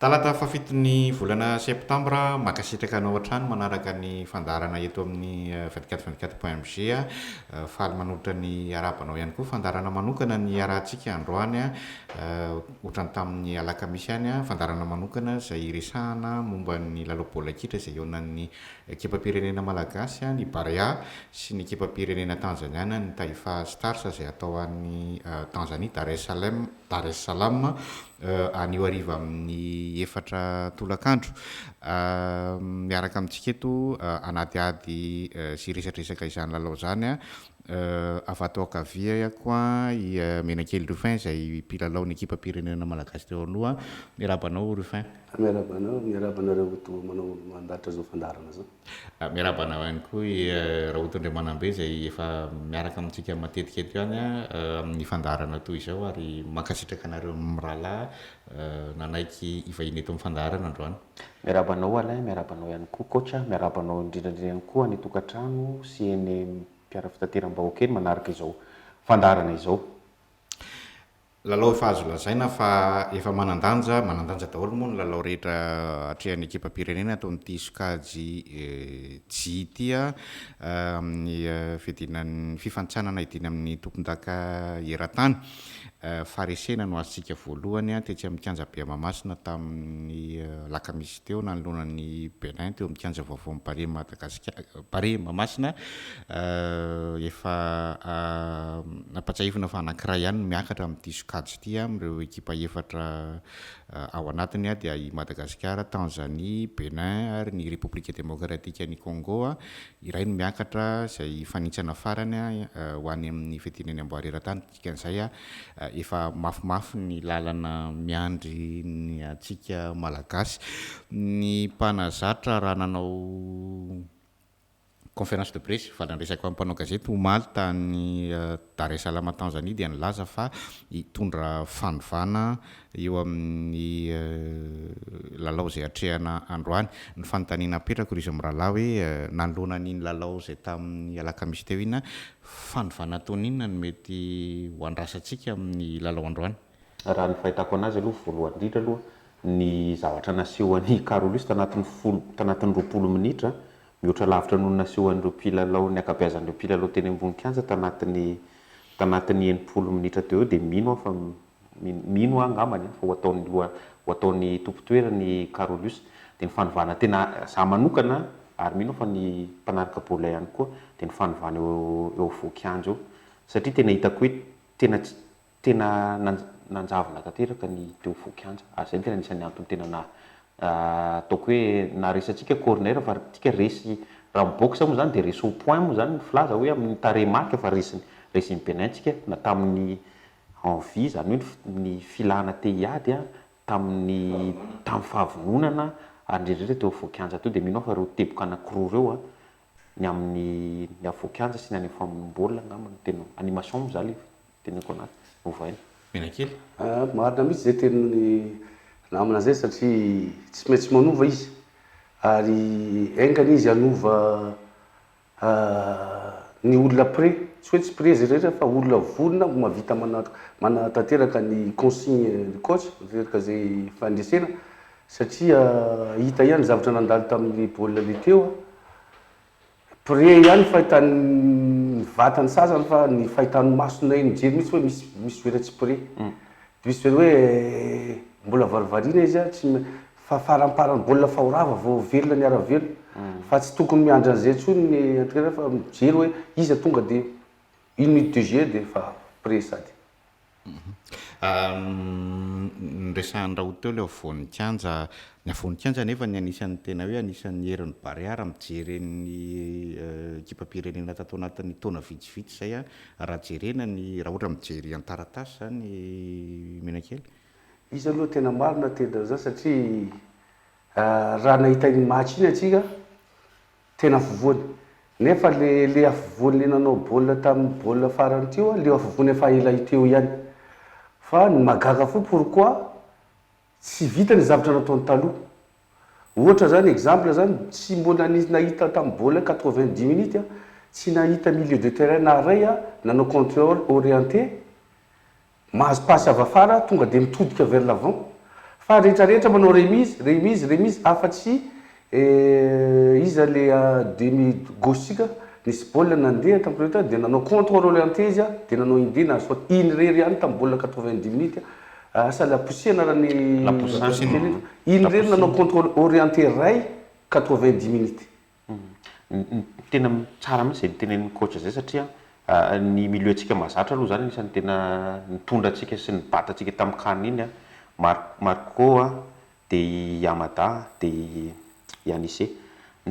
Talata fafitony volana septambra makasitraka anao an-trano manaraka ny fandarana eto amin'ny 2424.mg faly manotra ny arabanao ihany koa fandarana manokana ny arahantsika androany ohatrany tamin'ny alakamisy ihany fandarana manokana izay resahana momba ny lalao baolina kitra izay eonan'ny ekipa-pirenena malagasy ny Barea sy ny ekipa-pirenena tanzaniana ny Taifa Stars izay atao an'ny Tanzania Dar es Salaam anio ariva amin'ny efatra tolakandro miaraka amintsika eto anaty ady sy resadresaka izany lalao izany afatao ankavia koa i Menakely Rufin izay mpilalao ny ekipa-pirenena malagasy teo aloha miarabanao Rufin. Miarabanareo to manao mandatra zao fandarana zao. Miarabanao ihany koa Raotondriamanambe izay efa miaraka amintsika matetika eto ihany amin'ny fandarana toy izao ary mankasitraka anareo mirahalahy nanaiky ivahiny eto amin'ny fandarana androany. Miarabanao Alain, miarabanao ihany koa coach, miarabanao indrindra ihany koa ny tokantrano sy ny mpiara fitateram-bahoaka kely manaraka izao fandarana izao. Lalao efa azo lazaina fa efa manandanja daholo moa ny lalao rehetra atrehan'ny ekipa-pirenena atao amin'ity sokajy J ity amin'ny fidinan'ny fifantsanana idiny amin'ny tompon-daka eran-tany. Faresena no azontsika voalohany tetsy amin'ny kianja be Mahamasina tamin'ny lakamisy teo nanoloanan'ny Benin teo amin'ny kianja vaovao Paris Paris Mahamasina efa nampatsahivina fa anankiray ihany miakatra amin'ity sokajy ity amin'ireo ekipa efatra ao anatiny dia i Madagasikara, Tanzania, Benin ary ny République démocratique ny Congo iray no miakatra izay fanitsana farany ho any amin'ny fidinany amboary eran-tany dikan'izay efa mafimafy ny lalana miandry ny atsika malagasy ny mpanazatra raha nanao conférence de presse falandresaka ampanao gazety omaly tany Dar es Salaam Tanzania dia nilaza fa hitondra fanovana eo amin'ny lalao izay atrehana androany ny fanontaniana apetrako izy mirahalahy hoe nanoloana n'iny lalao izay tamin'ny alakamisy teo iny fanovana ataony inona no mety ho andrasantsika amin'ny lalao androany. Raha ny fahitako anazy aloha voalohany indrindra aloha ny zavatra naseho an'ny Carolus tanatin'ny 20 minitra mihoatra lavitra noho naseho an'ireo mpilalao ny akabeazan'ireo mpilalao teny ambony kianja tanatin'ny 90 minitra teo dia mino fa mino angambany fa ho ataony tompo-toerany Carolus dia ny fanovana tena za manokana ary mino fa ny mpanaraka baolina ihany koa dia ny fanovana eo voan-kianja eo satria tena hitako hoe tena nanjavona tanteraka ny teo voan-kianja ary zay tena anisan'ny antony tena ataoko hoe naresantsika corner fa tika resy raha miboxa moa zany dia resy au point moa zany filaza hoe amin'ny taremarka fa resy Benintsika na tamin'ny envie zany hoe ny filana te hiady tamin'ny fahavononana ary indrindra teo voan-kianja teo dia mino fa reo teboka anankiroa reo ny amin'ny voan-kianja sy ny any famonom-baolina angambany tena animation moa zany tenako anazy ovaina. Menakely marina mihitsy zay tenony namana zay satria tsy maintsy manova izy ary engany izy anova ny olona pré tsy hoe tsy pré zay rehetra fa olona volona mahavita manatanteraka ny consigne du coach tanteraka zay fandresena satria hita ihany zavatra nandalo tamin'ny baolina le teo pré ihany fahitan'ny vatany sasany fa ny fahitan'ny masona iny jery mihitsy hoe misy vera tsy pré misy vera hoe mbola varivariana izy tsy fa faramparany baolina fahorava vao velona ny ara-velona fa tsy tokony miandra an'izay tsony ny entraîneur fa mijery hoe izy tonga dia 1 minute de jeu dia fa pré sady. Nresahan'ny raha teo ilay avoan'ny kianja ny avoan'ny kianja nefa ny anisan'ny tena hoe anisan'ny herin'ny Barea mijery ny ekipa-pirenena tato anatin'ny taona vitsivitsy izay raha jerena ny raha ohatra mijery an-taratasy zany Menakely. Izy aloha tena marina tena zany satria raha nahita ny match iny atsika tena afovoany nefa le afovoany nanao baolina tamin'ny baolina farany teo le afovoany efa ela teo ihany fa ny magaga fo pourquoi tsy vita ny zavatra nataony taloha ohatra zany exemple zany tsy mbola nahita tamin'ny baolina 90 minutes tsy nahita milieu de terrain naray nanao contrôle orienté mahazo pasy avy afara tonga dia mitodika vers l'avant fa rehetrarehetra manao remise afa-tsy iza le demi gauchesika nisy baolina nandeha tamin'ny rehetra dia nanao contrôle orienté izy dia nanao indé na soit inerery ihany tamin'ny baolina 90 minutes asa la poussena raha ny inerery nanao contrôle orienté ray 90 minutes. Tena tsara mihitsy zay tenen'ny coach zay satria ny milieu antsika mahazatra aloha zany isan'ny tena nitondra antsika sy nibata antsika tamin'ny CAN iny Marco dia Yamada dia Yanissé.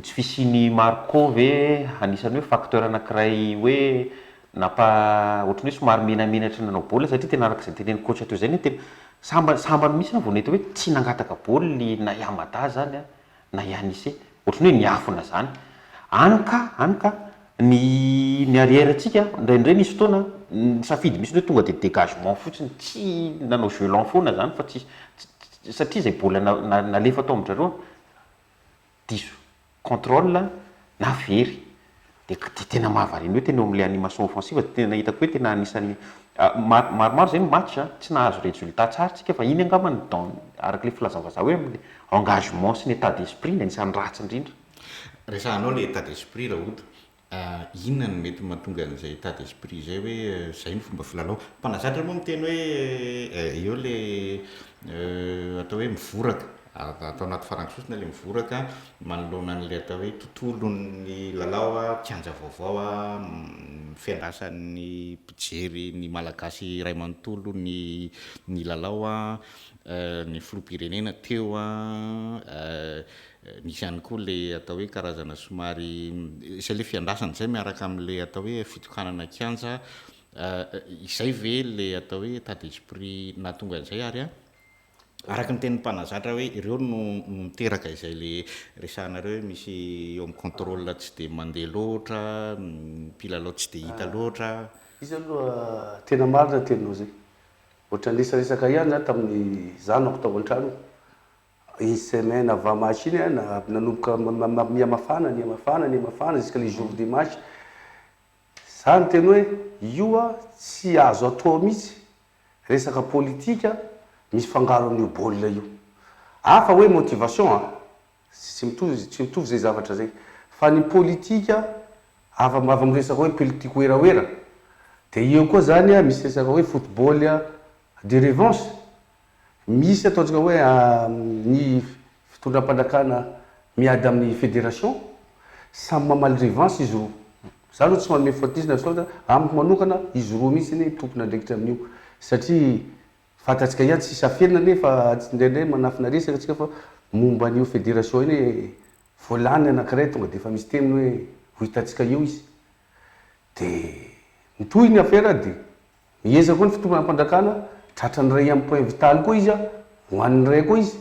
Tsy fisiany Marco ve anisany hoe facteur anankiray hoe ohatrany hoe somary menamenatra nanao baolina satria tena araka izay tenen'ny coach teo zay ny tena sambany misy vao nahita hoe tsy nangataka baoly na Yamada zany na Yanissé ohatrany hoe niafina zany anyka ny arrière antsika indraindray nisy fotoana safidy misy hoe tonga dia dégagement fotsiny tsy nanao jeu lent foana zany fa tsy satria zay baolina nalefa tao amin'izareo diso contrôle na very dia tena mahavariny hoe tena eo amin'ilay animation offensive tena hitako hoe tena anisan'ny maromaro zay ny match tsy nahazo résultat tsara tsika fa iny angambany araka le filazavazah hoe amin'ny engagement sy ny état d'esprit ny anisan'ny ratsy indrindra. Resahanao le état d'esprit raha ohatra inona no mety mahatonga an'izay état d'esprit zay hoe zay ny fomba filalao mpanazatra moa miteny hoe eo le atao hoe mivoraka atao anaty farangisosina le mivoraka manoloana an'le atao hoe tontolon'ny lalao kianja vaovao fiandrasan'ny mpijery ny malagasy iray manontolo ny lalao ny filoham-pirenena teo nisy ihany koa le atao hoe karazana somary izay le fiandrasana zay miaraka amin'le atao hoe fitokanana kianja izay ve le atao hoe état d'esprit nahatonga an'izay ary araka ny tenin'ny mpanazatra hoe ireo no miteraka izay le resahanareo hoe misy eo amin'ny contrôle tsy dia mandeha loatra mpilalao tsy dia hita loatra izy aloha tena marina teninao zay ohatra nisaresaka ihany zany tamin'ny zanako tao an-trano une semaine avant match iny nanomboka miamafana jusqu'à les jours du match zany teny hoe io tsy azo atao mihitsy resaka politika misy fangaro amin'io baolina io afa hoe motivation tsy mitovy zay zavatra zay fa ny politika avy miresaka hoe politique oeraoera dia io koa zany misy resaka hoe football de revanche misy ataontsika hoe ny fitondram-panjakana miady amin'ny fédération samy mamaly revanche izy roa za aloha tsy manome fatisina sao amiko manokana izy roa mihitsy ny tompona ndraikitra amin'io satria fantatsika ihany tsy safenina nefa indraindray manafina resaka atsika fa momba an'io fédération iny hoe voalany anankiray tonga dia efa misy teminy hoe ho hitatsika io izy dia mitohy ny affaire dia miezaka koa ny fitombana-mpanjakana tratra ny ray amin'ny point vital koa izy hoan'ny ray koa izy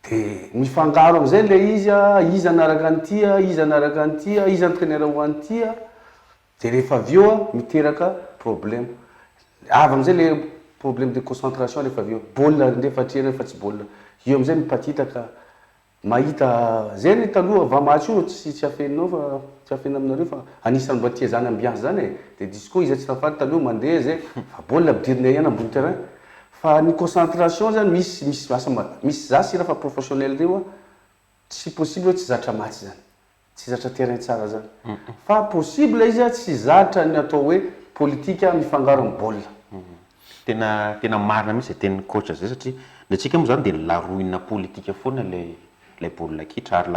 dia mifangaro amin'izay le izy anaraka an'itya izy anaraka an'itya izy entraîneur ho an'itya dia rehefa avy eo miteraka problème avy amin'izay le problème de concentration rehefa avy eo baolina ndefa atrena fa tsy baolina io amin'izay mipatitaka mahita zay ny taloha vamatch io tsy afeninao fa tsy afenina aminareo fa anisan'ny mba tia zany ambiance zany dia disco izy tsy tafaty taloha mandeha zay fa baolina ampidirina ihany ambony terrain fa ny concentration zany misy zasy raha fa professionnel reo tsy possible hoe tsy zatra match zany tsy zatra terrain tsara zany fa possible izy tsy zatra ny atao hoe politika mifangaro amin'ny baolina tena marina mihitsy tenin'ny coach zay satria ny atsika moa zany dia laroina politika foana lay baolina kitra ary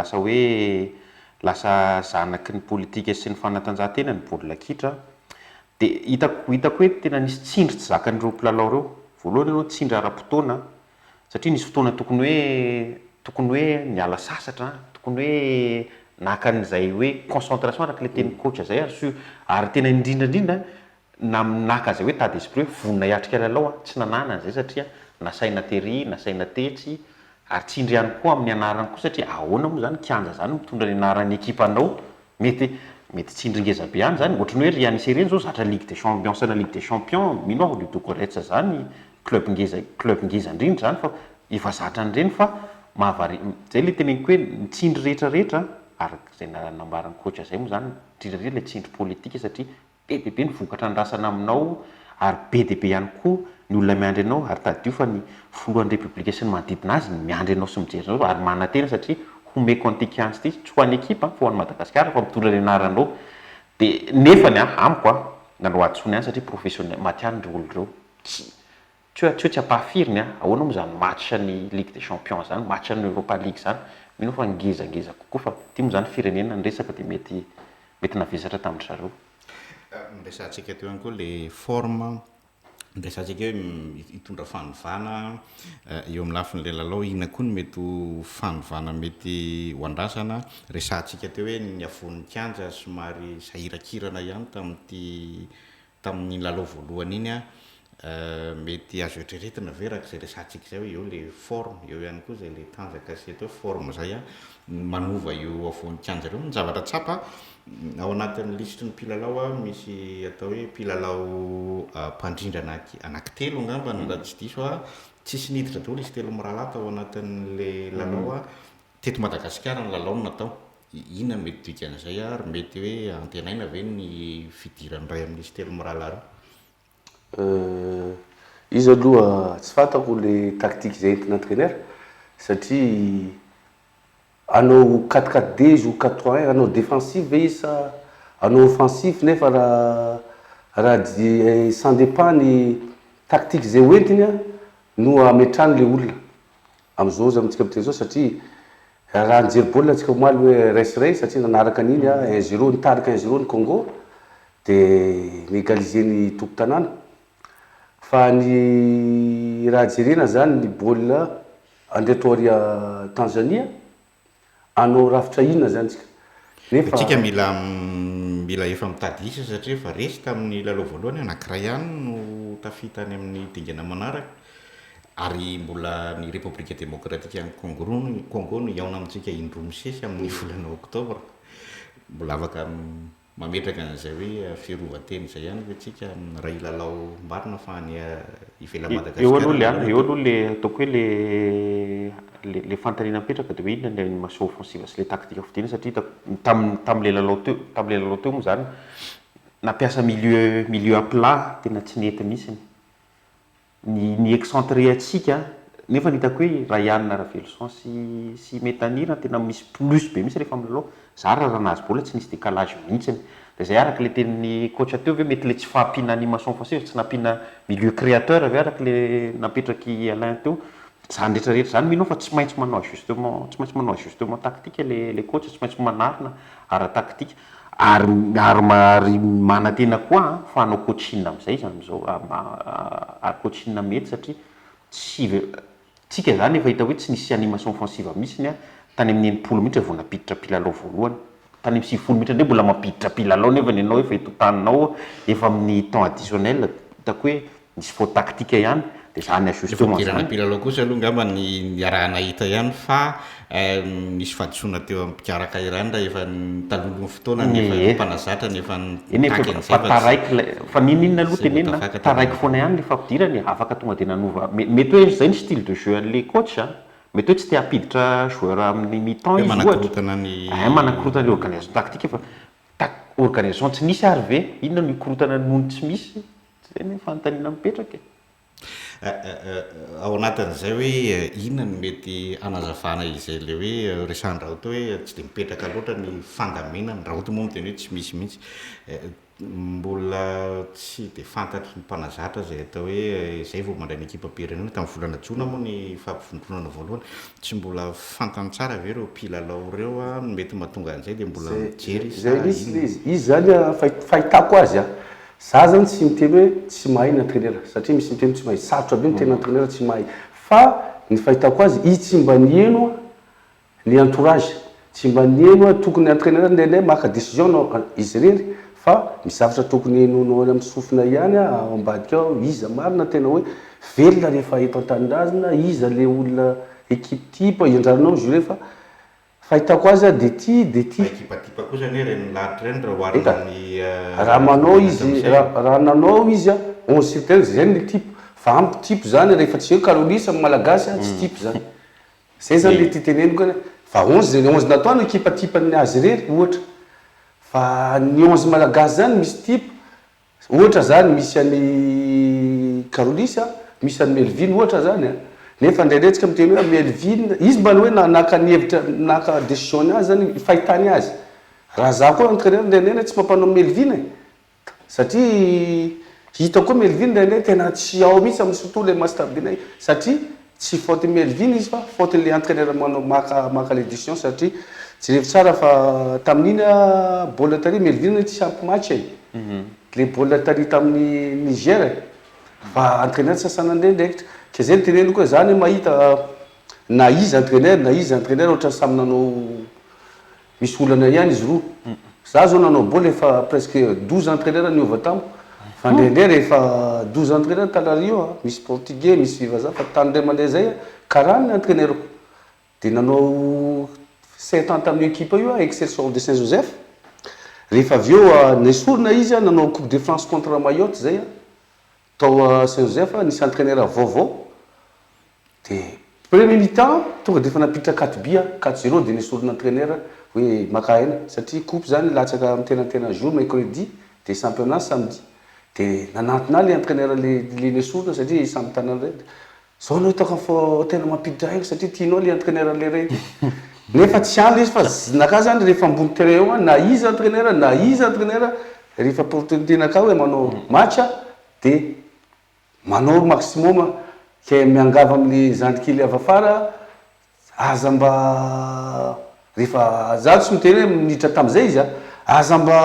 lasa zanaky ny politika sy ny fanatanjahantena ny baolina kitra dia hitako hoe tena nisy tsindry tsy zakan'ireo mpilalao reo voalohany aloha tsindry ara-potoana satria nisy fotoana tokony hoe niala sasatra tokony hoe naka an'izay hoe concentration araka le tenin'ny coach zay ary tena indrindrandrindra naka zay hoe état d'esprit hoe vonona hiatrika lalao tsy nanana an'izay satria nasaina tery nasaina tetsy ary tsindry ihany koa amin'ny anarany koa satria ahoana moa zany kianja zany mitondra ny anaran'ny ekipanao mety tsindry-ngeza be ihany zany ohatrany hoe Rianisé reny zao zatra Ligue des Champions sana Ligue des Champions mino aho Ludogorets zany club ngeza indrindra zany fa efa zatra an'ireny fa zay le teneniko hoe nitsindry rehetrarehetra araka zay nambaran'ny coach zay moa zany indrindrandrindra le tsindry politika satria bebe ny vokatra nyrasana aminao ary be dia be ihany koa ny olona miandry anao ary tadio fa ny foloan'ny république sy ny manodidina azy miandry anao sy mijery anao ary manantena satria homeko an'ity kianjo ity tsy ho an'ny ekipa fa ho an'ny Madagasikara fa mitondra ny anaranao dia nefany amiko nanoatsony ihany satria professionnel matiany ireo olo ireo tsy ampahafiriny ahoana moa zany match ny Ligue des Champions zany match ny Europa League zany mino fa ngezangeza kokoa fa ty moa zany firenena ny resaka dia mety navesatra tamin'ny zareo. Miresantsika teo ihany koa le forme miresantsika hoe hitondra fanovana eo amin'ny lafin'le lalao inona koa ny mety fanovana mety ho andrasana resantsika teo hoe ny avon'ny kianja somary sahirakirana ihany tamin'ny lalao voalohany iny mety azo etreretina veraka zay resantsika zay hoe eo le forme eo ihany koa zay le tanjaka sy atao forme zay manova io avon'ny kianja reo ny zavatra tsapa ao anatin'ny lisitry ny mpilalao misy atao hoe mpilalao mpandrindra anankitelo angamba raha tsy diso tsisy niditra daholo izy telo mirahalato ao anatin'le lalao teto Madagasikara ny lalao natao inona mety dikan'izay ary mety hoe antenaina ve ny fidiran'ny ray amin'izy telo mirahalaro izy aloha tsy fantako le tactique zay entina entraîneur satria anao 4-4-2 izy 4-3-1 anao défensif ve izy sa anao offensif nefa raha sans dépend ny tactique zay hoentiny no ametrany le olona am'izao izy amintsika biteny zao satria raha nijery baolina antsika omaly hoe raisiray satria nanaraka an'iny 1-0 nitarika 1-0 ny Congo dia négaliser ny tompo-tanàna fa ny raha jerena zany ny baolina andetoria Tanzania anao rafitra inona zany tsika nefa tsika mila efa mitady isa satria fa resy tamin'ny lalao voalohany anankiray ihany no tafitany amin'ny dingana manaraka ary mbola ny république démocratique any Congo no iaona amintsika indroa misesy amin'ny volana oktobra mbola afaka mametraka an'izay hoe fiarovan-teny zay ihany hoe tsika ray lalao marina fa any ivela Madagasikara eo aloha le ataoko hoe le fantaniana mipetraka dia hoe inona ny maso offensive sy le tactique fidina satria tamin'le lalao teo moa zany nampiasa milieu à plat tena tsy nety mihitsy ny excentré atsika nefa nitako hoe Ryan Ravelson sy Metanira tena misy plus be misy rehefa milalao zara raha nazy bola tsy nisy décalage mihitsy dia zay araka le tenin'ny coach teo hoe mety le tsy fahampiana animation offensive tsy nampiana milieu créateur ave araka le napetraky Alain teo zany rehetrarehetra zany mino fa tsy maintsy manao ajustement tactique le coach tsy maintsy manarina ara-tactique ary manantena koa fa hanao coaching amin'izay zany am'izao coaching mety satria tsika zany efa hita hoe tsy nisy animation offensive mihitsy tany amin'ny 90 minitra vao napiditra mpilalao voalohany tany amin'ny 90 minitra ndray mbola mampiditra mpilalao nefa ianao efa hitotaninao efa amin'ny temps additionnel hitako hoe nisy faute tactique ihany dia zany ajustement zany mpilalao kosa aloha ngamba ny arahana hita ihany fa nisy fadisoana teo amin'ny mpikaraka irandra efa talolon'ny fotoana nefa mpanazatra nefa nitaky an'izay fa ninona aloha tenenina taraiky foana ihany le fampidirany afaka tonga dia nanova mety hoe zay ny style de jeu an'le coach mety hoe tsy te hampiditra joueur amin'ny mi-temps izy manakorotana le organisation tactique fa organisation tsy nisy ary ve inona no ikorotana nono tsy misy zay ny fanontaniana mipetraka ao anatin'izay hoe inona no mety anazavana izay le hoe resany raha ohatra hoe tsy dia mipetraka loatra ny fandamenany raha ohatra moa miteny hoe tsy misy mihitsy mbola tsy dia fantatry ny mpanazatra zay atao hoe zay vao mandray ny ekipa pirenena tamin'ny volana jona moa ny fampivondronana voalohany tsy mbola fantany tsara ve reo mpilalao reo mety mahatonga an'izay dia mbola mijery zay misy izy zany fahitako azy za zany tsy miteny hoe tsy mahay ny entraîneur satria misy miteny tsy mahay sarotra be miteny entraîneur tsy mahay fa ny fahitako azy izy tsy mba nieno ny entourage tsy mba nieno tokony entraîneur ndraindray maka décision nao izy rery fa misy zavatra tokony enonao amin'ny sofina ihany ao ambadika ao iza marina tena hoe velona rehefa eto an-tanindrazina iza le olona équipe type iandraranao juré fa fahitako azy dia ty ekipa kosa ny reny lahatra reny raha oharina ny raha manao izy raha nanao izy 11 sur terrain zay ny type fa ampy type zany rehefa tsy hoe Carolina amin'ny malagasy tsy type zany zay zany le titeneniko fa 11 natao ny ekipa type ny azy rery ohatra fa ny 11 malagasy zany misy type ohatra zany misy any Karolisy misy any Melvin ohatra zany nefa ndraindretsika miteny hoe Melvin izy mba hoe naka hevitra naka décision azy zany fahitany azy raha za koa entraîneur ndraindray tsy mampanao Melvin satria hita koa Melvin ndraindray tena tsy ao mihitsy amin'ny surtout le master be satria tsy faute Melvin izy fa faute le entraîneur manao maka les décisions satria tsy revi tsara fa tamin'iny bola tary Melvin tsy ampy match le bola tary tamin'ny Niger fa entraîneur sasana ndraindraikitra ke zay teneno koa zany mahita na izy entraîneur ohatra samy nanao misy olana ihany izy roa za zao nanao bola efa presque 12 entraîneur niova tamiko fa ndraindray rehefa 12 entraîneur talario misy portugais misy vazaha fa tany mandeha zay karany entraîneur de nanao 7 ans tamin'ny équipe io Excelsior de Saint-Joseph rehefa avy eo nesorina izy nanao Coupe de France contre Mayotte zay tao Saint-Joseph nisy entraîneur vaovao de premier mi-temps tonga de efa napitra 4-0 de nesorina entraîneur hoe maka aina satria coupe zany latsaka amin'ny tenatena jour mercredi de championnat samedi de nanantona le entraîneur le nesorina satria samby tanana reny zao anao hitako fa tena mampiditra haiko satria tianao le entraîneur le reny nefa tsy andro izy fa naka zany rehefa ambony terrain eo na izy entraîneur rehefa opportunité naka hoe manao match de manao maximum ke miangava amin'ny zandikily avy afara aza mba rehefa za tsy miteny hoe minitra tamin'izay izy aza mba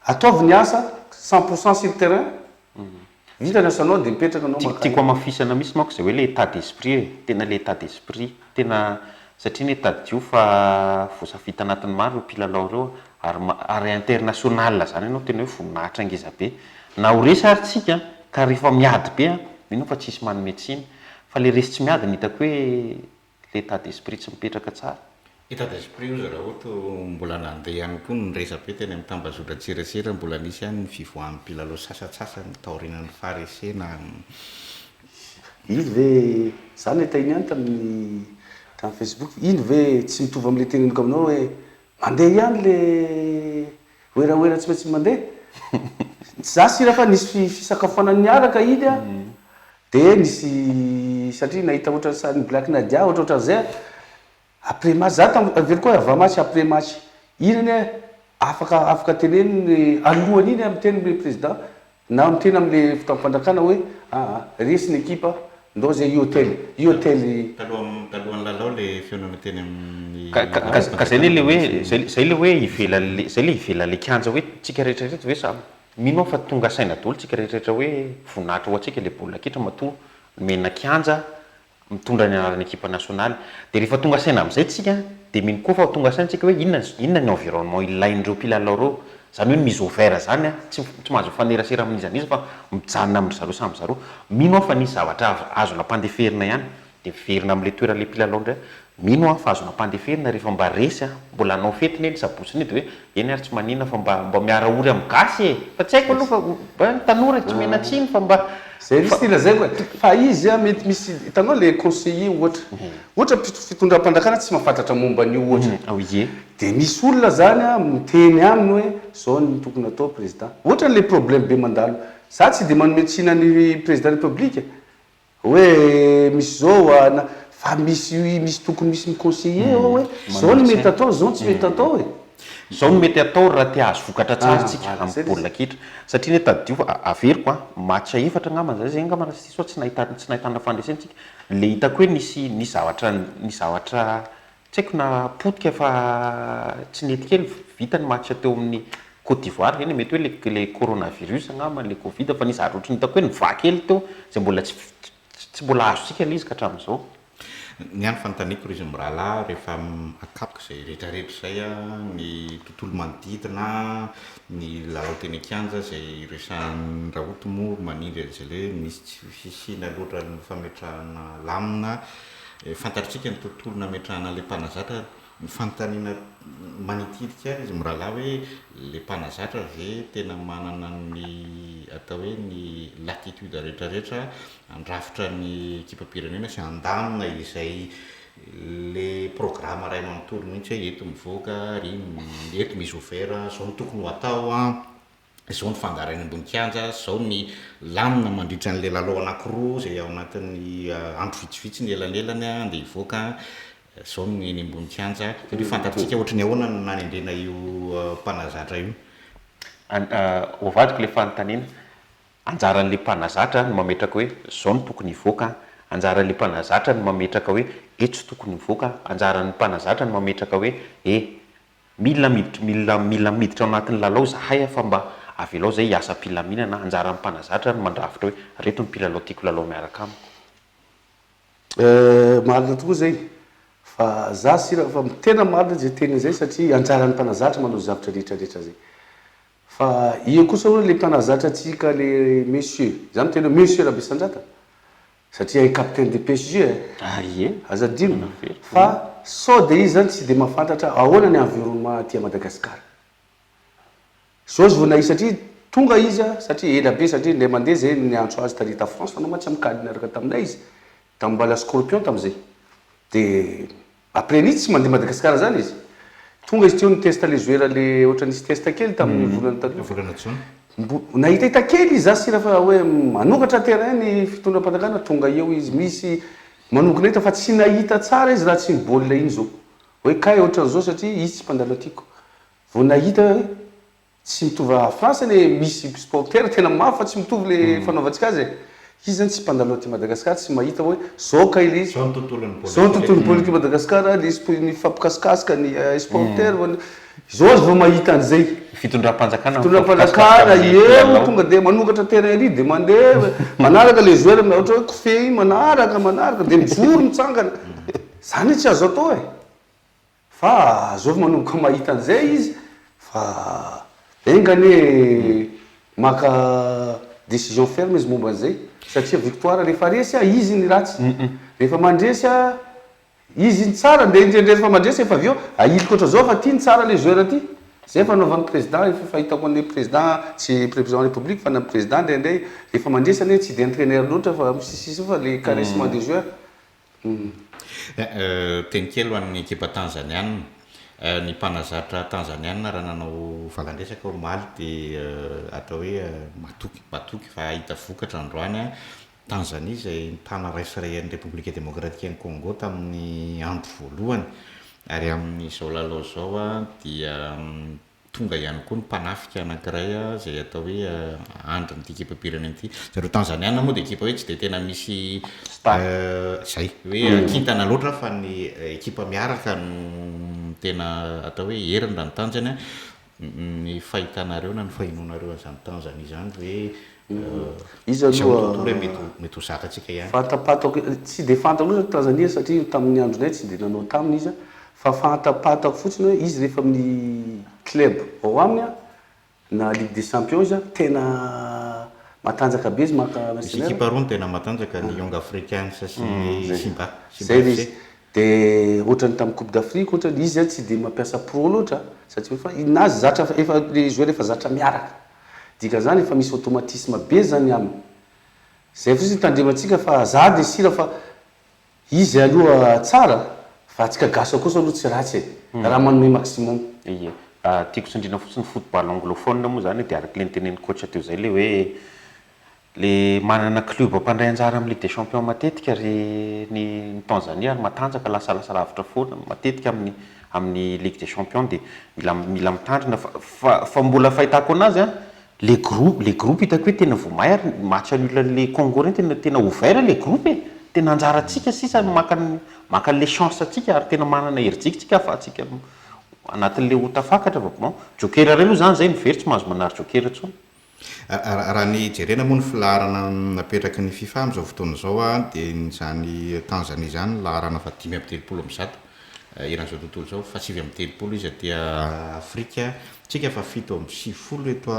ataovy ny asa 100% sur terrain vita ny asanao de mipetraka anao tiako amafisana misy manko zay hoe le état d'esprit tena le état d'esprit tena satria ny état dio fa voasafita anatin'ny maro io mpilalao reo ary international zany ianao tena hoe voninahitra angeza be na ho resy ary tsika ka rehefa miady be mino fa tsisy manome tsiny fa le resy tsy miady ny hitako hoe l'état d'esprit tsy mipetraka tsara état d'esprit ozy raha ohatra mbola nandeha ihany koa ny resa be teny amin'ny tambazotra tserasera mbola nisy ihany ny fivoahan'ny mpilalao sasatsasany taorinan'ny faharesena iny ve zany tahiny ihany tamin'ny Facebook iny ve tsy mitovy am'le teneniko aminao hoe mandeha ihany le oeraoera tsy maintsy mandeha za sira fa nisy fisakafoanany niaraka iny de nisy satria nahita ohatra sany Black Nadia ohatra zay après match za avelo koa ava match après match iny afaka teneniny alohany iny amin'ny teny le président na amin'ny teny am'le fitampandrakana hoe resy ny équipe ndao zay hôtel talohan'ny lalao le fionana teny amin'ny ka zay le hoe zay le hoe ivela le kianja hoe tsika rehetrarehetra hoe sa mino fa tonga saina daholo tsika rehetrarehetra hoe voninahitra ho atsika le baolina kitra matoa mena kianja mitondra ny anaran'ny équipe nationale de rehefa tonga saina amin'izay tsika de mino koa fa tonga saina tsika hoe inona ny environnement ilain'ireo mpilalao reo zany hoe mise au vert zany tsy mahazo fanerasera amin'izanizy fa mijanona amin'ny zareo samy zareo mino fa nisy zavatra azona mpandeferina ihany de verina amin'le toera le mpilalao ndray mino fa azona mpandeferina rehefa mba resy mbola anao fetiny eny sabosiny de hoe eny ary tsy manina fa mba miaraory amin'ny gasy fa tsy haiko aloha fa ny tanora tsy mena tsiny fa mba zay misy tena zay koa fa izy mety misy hitanao le conseiller ohatra fitondram-pandrakana tsy mahafantatra momba an'io ohatra de misy olona zany miteny aminy hoe zao ny tokony atao président ohatra le problème be mandalo za tsy de manome tsina ny président république hoe misy zao fa misy tokony misy miconseiller hoe zao ny mety atao zao tsy mety atao hoe zao no mety atao raha te azo vokatra tsara tsika amin'ny baolina kitra satria ny tadio averiko match efatra ngamba zay ngamba so tsy nahitana fandresentsika le hitako hoe nisy zavatra tsy haiko na potika fa tsy nety kely vita ny match teo amin'ny Côte d'Ivoire eny mety hoe le coronavirus ngamba le covid fa nisy zavatra ohatry hitako hoe nivakely teo zay mbola tsy mbola azontsika le izy ka hatramin'izao ny any fantaniko ry izy mirahalahy rehefa akapoka zay rehetrarehetra zay ny tontolo manodidina ny lalao teny kianja zay resan'ny raha ohatra moa manindry zay le misy tsy fisiana loatra ny fametrahana lamina fantatritsika ny tontolo nametrahana le mpanazatra ny fanontaniana manitidika izy mirahalahy hoe le mpanazatra zay tena manana ny atao hoe ny latitude rehetrarehetra andrafitra ny ekipa-pirenena sy andamina izay le programme ray manontolo mihitsy hoe eto mivoaka ry eto misy ofera zao ny tokony ho atao zao ny fandaran'ny ambony-kianja, zao ny lamina mandritra n'le lalao anankiroa zay ao anatin'ny andro vitsivitsy ny elanelany andeha hivoaka, zao ny eny ambony-kianja. Dia fantatsika ohatra ny ahoana no nanendrena io mpanazatra io. Ovadiko le fanontaniana, anjaran'le mpanazatra no mametraka hoe zao no tokony hivoaka, anjaran'le mpanazatra no mametraka hoe etso tokony hivoaka, anjaran'ny mpanazatra no mametraka hoe mila miditra ao anatin'ny lalao zahay fa mba avelao zay hiasa mpilaminana. Anjaran'ny mpanazatra no mandrafitra hoe reto ny mpilalao tiako lalao miaraka aminy. Marina tokoa zay, fa za sira fa tena marina zay tena zay satria anjaran'ny mpanazatra manao zavatra rehetrarehetra zay. Fa io kosa hoe le mpanazatra atsika le monsieur, zany tena monsieur Rabesandrata, satria capitaine de PSG azadino, fa sao de izy zany tsy de mahafantatra ahoana ny environnement aty Madagasikara. Zao zy voanay satria tonga izy satria ela be satria le mandeha zay ny antso azy tarita France fanao matsy amikady niaraka taminay izy tamin'ny mbala Scorpion tam'izay. De après nitsy tsy mandeha Madagasikara zany izy. Tonga izy teo ny testa le joueur le ohatra nisy testa kely tamin'ny volana taloha. Nahita hita kely izy za sira fa hoe manokatra terrain ny fitondram-panjakana tonga eo izy misy manokana hita fa tsy nahita tsara izy raha tsy ny baolina iny zao. Hoe kay ohatran'izao satria izy tsy mpandalo tiako. Vao nahita tsy mitovy a France le misy supporter tena mafy fa tsy mitovy le fanaovantsika azy. Izy zany tsy mpandalo ty Madagasikara tsy mahita hoe zao kay le zao ny tontolon'ny politika Madagasikara ny fampikasikasika ny supporter zao azy vao mahita an'izay fitondram-panjakana tonga de manokatra terrain ry de mandeha manaraka le joueur ohatra hoe kofehy iny manaraka de mijoro mitsangana zany tsy azo atao fa zao manomboka mahita an'izay izy fa engany maka décision ferme izy momba an'izay satria victoire rehefa resy izy ny ratsy rehefa mandresy izy ny tsara nde rehefa mandresy efa aveo ailika oatra zao fa tia ny tsara le joueur aty zay fanaovan'ny président efa fahitako an'le président tsy président république fa na président ndray rehefa mandresy ane tsy de entraîneur loatra fa misisisy fa le caressement des joueurs. Teny kely ho an'ny ekipa tanzaniana, ny mpanazatra tanzaniana raha nanao valandresaka omaly dia atao hoe matoky fa ahita vokatra androany Tanzania zay tana raisirayan'ny République démocratique ny Congo tamin'ny andro voalohany ary amin'izao lalao zao dia tonga ihany koa ny mpanafika anankiray zay atao hoe andrin'ity ekipa-pirenena ity. Zareo tanzaniana moa dia ekipa hoe tsy dia tena misy zay hoe kintana loatra fa ny ekipa miaraka no tena atao hoe herina ny tanjany ny fahitanareo na ny fahinonareo an'izany Tanzania zany hoe izy aloha mety ho zakatsika ihany. Fantapatako tsy de fantako loatra Tanzania satria tamin'ny andronay tsy de nanao taminy izy fa fantapatako fotsiny hoe izy rehefa amin'ny club ao aminy na Ligue des Champions izy tena matanjaka be izy maka national. Ekipa roa tena matanjaka ny Young Africans sy Simba. Zay izy de ohatrany tamin'ny Coupe d'Afrique ohatrany izy tsy de mampiasa pro loatra satria fa inazy zatra efa le joueur efa zatra miaraka. Dika zany efa misy automatisme be zany aminy. Zay fotsiny tandremantsika fa za de sira fa izy aloha tsara fa atsika gaso kosa aloha tsy ratsy raha manome maximum. Ie. Tiako sindrina fotsiny football anglophone moa zany dia araka le nitenen'ny coach teo zay le hoe le manana club mpandray anjara amin'ny Ligue des Champions matetika ry ny Tanzania matanjaka lasa lavitra foana matetika amin'ny Ligue des Champions dia mila mitandrina fa mbola fahitako anazy le groupe hitako hoe tena vomay ary match an'le Congo reny tena ouvert le groupe tena anjarantsika sisa maka le chance atsika ary tena manana herintsika fa atsika anatin'le hotafakatra bon jokera reny zany zay mivery tsy mahazo manary jokera tsony. Raha ny jerena moa ny filaharana napetraky ny FIFA amin'izao fotoana zao dia zany Tanzania zany laharana fa 5.30 eran'izao tontolo zao fa 7.30 izy aty Afrika tsika fa 7.50 eto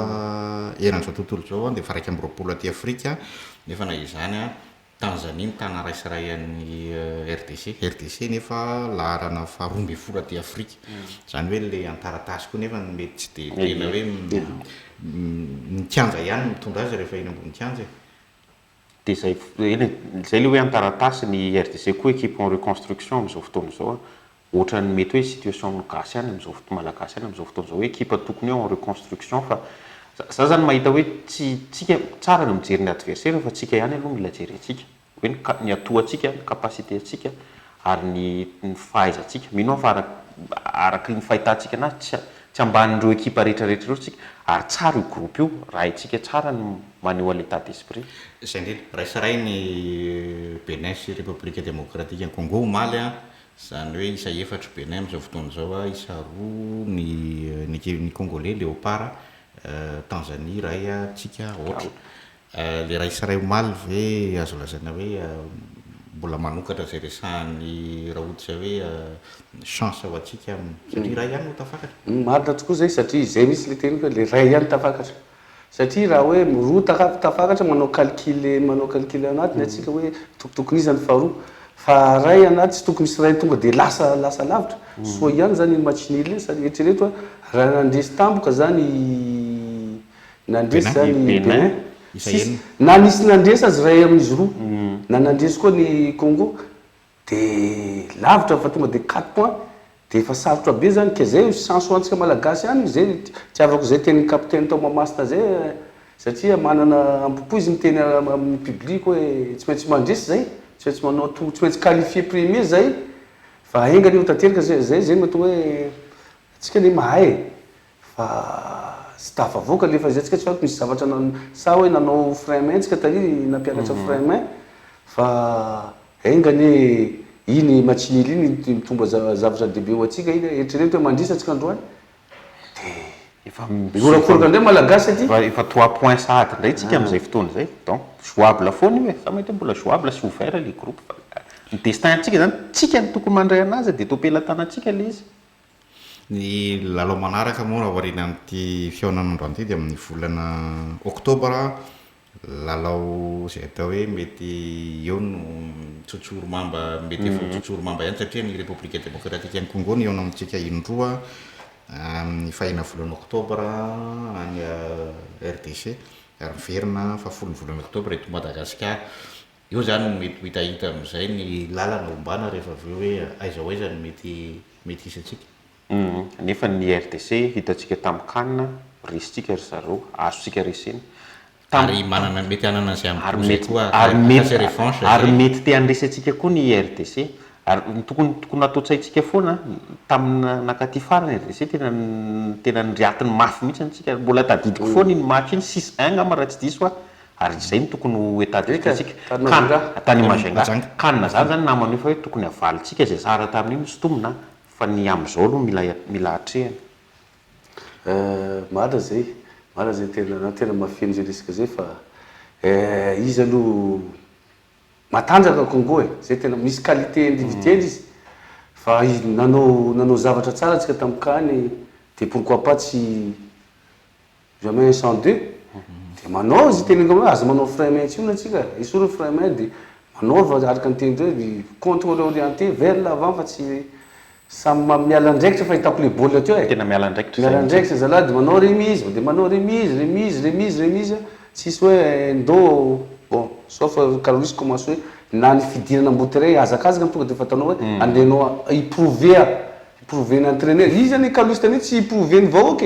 eran'izao tontolo zao dia fa 2.20 aty Afrika nefa na izany Tanzania ny tana raisirayan'ny RDC nefa laharana fa 12 aty Afrika zany hoe le antaratasy koa nefa mety tsy de tena hoe ny kianja ihany mitondra azy rehefa eny ambony kianja. Dia zay le hoe antaratasy ny RDC koa équipe en reconstruction amin'izao fotoana zao ohatra ny mety hoe situation gasy ihany amin'izao fotoana malagasy ihany amin'izao fotoana zao hoe équipe tokony eo en reconstruction fa za zany mahita hoe tsy tsika tsara ny mijery ny adversaire fa tsika ihany aloha mila jerentsika hoe ny atoantsika ny capacité atsika ary ny fahaizantsika mino fa araky ny fahitantsika anazy tsy ambanin'ireo ekipa rehetrarehetra ireo tsika ary tsara io groupe io raha itsika tsara ny maneho l'état d'esprit. Zay ndreny raha isaray ny Benin sy République démocratique Congo omaly a zany hoe isa efatra Benin amin'izao fotoana zao a isa roa ny congolais léopard Tanzanie ray a tsika ohatra le raha isaray omaly ve azo lazaina hoe mbola manokatra zay resahan'ny raha ohatra hoe chance ho atsika satria raha ihany no tafakatra. Marina tokoa zay satria zay misy le teny hoe le ray ihany tafakatra satria raha hoe roa tafakatra manao calcul anatiny atsika hoe tokotokony izany faharoa fa ray anaty tsy tokony misy ray tonga de lasa lavitra soa ihany zany machinile sady eritrereto raha nandresy tamboka zany nandresy zany Benin na nisy nandresy azy ray amin'izy roa na nandresy koa ny Congo de lavitra fa tonga de 4 points de efa sarotra be zany ke zay chance antsika malagasy ihany zay tiavako zay teny capitaine tao Mamasta zay satria manana ampopo izy miteny amin'ny public hoe tsy maintsy mandresy zay tsy maintsy manao tsy maintsy qualifier premier zay fa engany io tanteraka zay mahatonga hoe atsika le mahay fa tsy tafavoaka le fa zay atsika tsy fa misy zavatra sa hoe nanao frein main tsika tary nampianatra frein main fa engany iny machinily iny mitomba zavatra dehibe ho atsika iny eritrereto hoe mandrisa atsika androany de efa miorakoraka ndray malagasy aty efa 3 points sahady ndray tsika amin'izay fotoana zay donc jouable foana io sa mahita mbola jouable sy ouvert le groupe ny destin atsika zany tsika ny tokony mandray anazy de topelatanatsika le izy. Ny lalao manaraka moa raha variana amin'ity fiaonan'androany ity dia amin'ny volana oktobra lalao zay atao hoe mety eo no tsotsoro mamba mety efa tsotsoro mamba ihany satria ny République démocratique any Congo ny eo amintsika indroa ny fahina volana oktobra any RDC ary miverina fa folony volana oktobra eto Madagasikara io zany mety ho hitahita amin'izay ny lalana ombana rehefa avy eo hoe aiza ho aiza ny mety hisatsika. Nefa ny RDC hitantsika tamin'ny CAN resitsika ry zareo azontsika resena ary manana mety anana zay ary mety te handresantsika koa ny RDC ary tokony ataotsaitsika foana tamin'ny nakaty farany RDC tena niriatiny mafy mihitsy antsika mbola tadidiko foana iny match iny 6-1 ngamba raha tsy diso ary zay ny tokony ho état d'esprit tany Majunga CAN zany zany namany fa hoe tokony avalitsika zay tsara tamin'iny sotomina fa ny am'izao aloha mila hatrehana. Marina zay tena mafeny zay resaka zay fa izy aloha matanjaka Congo zay tena misy qualité individuelle izy fa izy nanao zavatra tsara tsika tamin'ny CAN de pourquoi pas tsy jamais sans deux de manao izy tenenga azo manao frein main tsio natsika isoro frein main de manao araka ny teny hoe contrôle orienté vers l'avant fa tsy samy miala ndraikitra fa hitako le baolina teo tena miala ndraikitra zalahy de manao remise tsisy hoe ndo bon sauf Carolus commence hoe na ny fidirana amboteray azakazaka tonga de fatanao hoe andenao iprouver ny entraîneur izy zany Carolus tany tsy iprouver ny vahoaka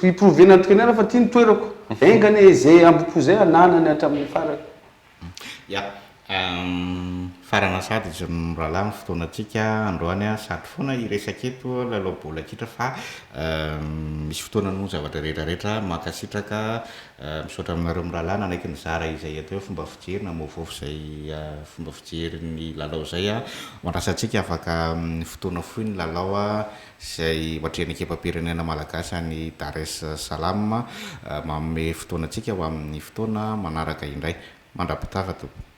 iprouver ny entraîneur fa tiany toerako engany zay ambopo zay ananany hatramin'ny farany. Farana sady izy rahalahy ny fotoanatsika androany sady foana iresaka eto lalao baolina kitra fa misy fotoana no zavatra rehetrarehetra makasitraka misaotra aminareo mirahalahy nanaiky ny zara izay atao hoe fomba fijery na movaovy zay fomba fijery ny lalao zay mandrasatsika afaka fotoana fohy ny lalao zay ohatrehan'ny ekipam-pirenena malagasy any Dar es Salaam manome fotoanatsika ho amin'ny fotoana manaraka indray mandrapitava tompoko.